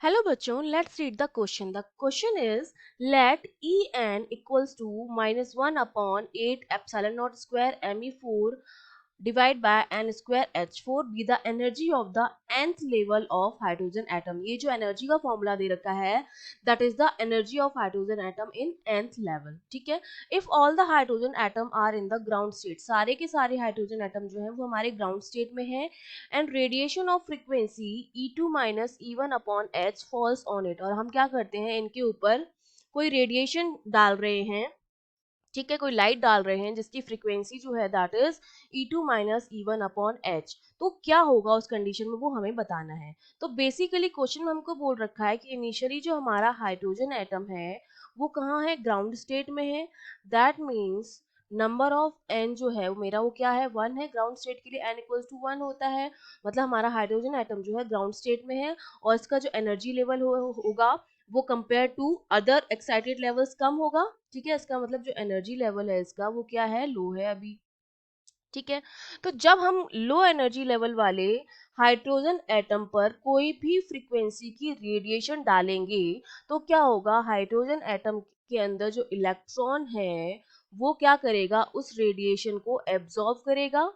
Hello बच्चों, let's read the question. The question is, let En equals to -1 upon 8 epsilon naught square Me4 divide by n square H4 be the energy of the nth level of hydrogen atom. ये जो energy का formula दे रखा है, that is the energy of hydrogen atom in nth level. ठीक है. If all the hydrogen atom are in the ground state, सारे के सारे हाइड्रोजन एटम जो है वो हमारे ग्राउंड स्टेट में है, and radiation of frequency E2 minus E1 upon H falls on it. और हम क्या करते हैं, इनके ऊपर कोई रेडिएशन डाल रहे हैं, ठीक है, कोई लाइट डाल रहे हैं जिसकी फ्रीक्वेंसी जो है that is E2 minus E1 upon H. तो क्या होगा उस कंडीशन में वो हमें बताना है. तो बेसिकली क्वेश्चन में हमको बोल रखा है कि इनिशियली जो हमारा हाइड्रोजन एटम है वो कहाँ है, ग्राउंड स्टेट में है. That means number of n जो है वो मेरा वो क्या है, 1 है. ग्राउंड स्टेट के लिए n इक्वल्स टू 1 होता है, मतलब हमारा हाइड्रोजन एटम जो है ग्राउंड स्टेट में है और इसका जो एनर्जी लेवल होगा वो compare to other excited levels कम होगा. ठीक है, इसका मतलब जो एनर्जी लेवल है इसका वो क्या है, लो है अभी. ठीक है, तो जब हम लो एनर्जी लेवल वाले हाइड्रोजन एटम पर कोई भी फ्रीक्वेंसी की रेडिएशन डालेंगे तो क्या होगा, हाइड्रोजन एटम के अंदर जो इलेक्ट्रॉन है वो क्या करेगा, उस रेडिएशन को एब्जॉर्ब करेगा.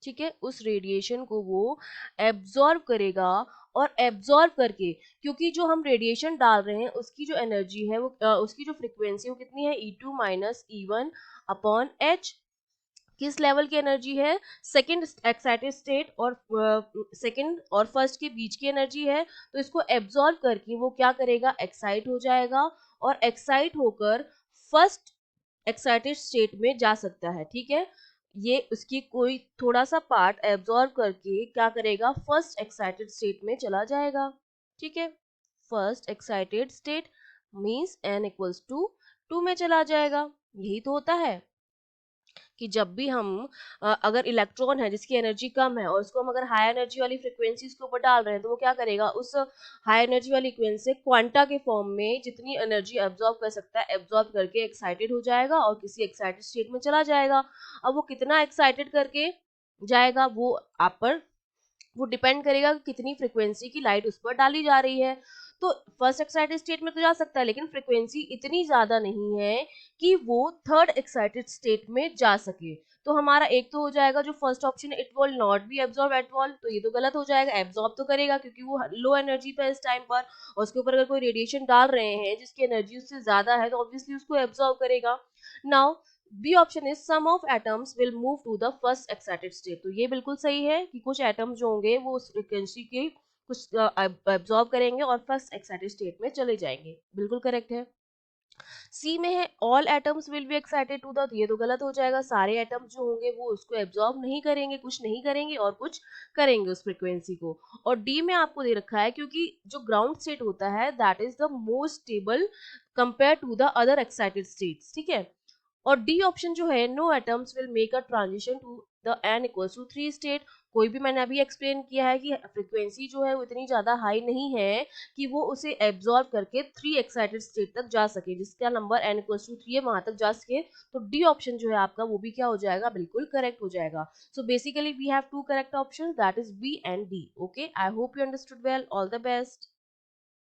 ठीक है, उस रेडिएशन को वो एब्जॉर्ब करेगा और एब्जॉर्ब करके, क्योंकि जो हम रेडिएशन डाल रहे हैं उसकी जो एनर्जी है वो उसकी जो फ्रीक्वेंसी वो कितनी है, E2 minus E1 upon H. किस लेवल की एनर्जी है, सेकंड एक्साइटेड स्टेट और सेकंड और फर्स्ट के बीच की एनर्जी है. तो इसको एब्जॉर्ब करके वो क्या करेगा, एक्साइट हो जाएगा और एक्साइट होकर फर्स्ट एक्साइटेड स्टेट में जा सकता है. ठीक है, ये उसकी कोई थोड़ा सा पार्ट एब्जॉर्ब करके क्या करेगा, फर्स्ट एक्साइटेड स्टेट में चला जाएगा. ठीक है, first excited state means n equals to 2 में चला जाएगा. यही तो होता है कि जब भी हम अगर इलेक्ट्रॉन है जिसकी एनर्जी कम है और उसको हम अगर हाई एनर्जी वाली फ्रिक्वेंसी के ऊपर डाल रहे हैं तो वो क्या करेगा, उस हाई एनर्जी वाली फ्रिक्वेंसी से क्वांटा के फॉर्म में जितनी एनर्जी एब्जॉर्ब कर सकता है एब्जॉर्ब करके एक्साइटेड हो जाएगा और किसी एक्साइटेड स्टेट में चला जाएगा. अब वो कितना एक्साइटेड करके जाएगा वो आप पर वो डिपेंड करेगा कि कितनी फ्रिक्वेंसी की लाइट उस पर डाली जा रही है. तो फर्स्ट एक्साइटेड स्टेट में तो जा सकता है लेकिन फ्रिक्वेंसी इतनी ज्यादा नहीं है कि वो थर्ड एक्साइटेड स्टेट में जा सके. तो हमारा एक तो हो जाएगा जो फर्स्ट ऑप्शन है, it will not be absorb at all. तो ये तो गलत हो जाएगा, एब्जॉर्ब तो करेगा क्योंकि वो लो एनर्जी पे इस टाइम पर, और उसके ऊपर अगर कोई रेडिएशन डाल रहे हैं जिसकी एनर्जी उससे ज्यादा है तो ऑब्वियसली उसको एब्जॉर्ब करेगा. Now B option is some of atoms will move to the first excited state. तो ये बिल्कुल सही है कि कुछ एटम्स जो होंगे वो उस फ्रीक्वेंसी के कुछ एब्जॉर्ब करेंगे और फर्स्ट एक्साइटेड स्टेट में चले जाएंगे. बिल्कुल करेक्ट है. सी में है all atoms will be excited to the, ये तो गलत हो जाएगा, सारे एटम्स जो होंगे वो उसको एब्जॉर्ब नहीं करेंगे, कुछ नहीं करेंगे और कुछ करेंगे उस फ्रीक्वेंसी को. और डी में आपको दे रखा है क्योंकि जो ग्राउंड स्टेट होता है that is the most stable compare to the other excited states. ठीक है, और डी ऑप्शन जो है, no atoms will make a transition to the n equals to 3 state. कोई भी, मैंने अभी एक्सप्लेन किया है कि फ्रीक्वेंसी जो है वो इतनी ज्यादा हाई नहीं है कि वो उसे एब्जॉर्ब करके 3 एक्साइटेड स्टेट तक जा सके, जिसका नंबर n इक्वल्स टू 3 है वहां तक जा सके. तो डी ऑप्शन जो है आपका वो भी क्या हो जाएगा, बिल्कुल करेक्ट हो जाएगा. So basically we have two correct options that is B and D. Okay, I hope you understood well. All the best.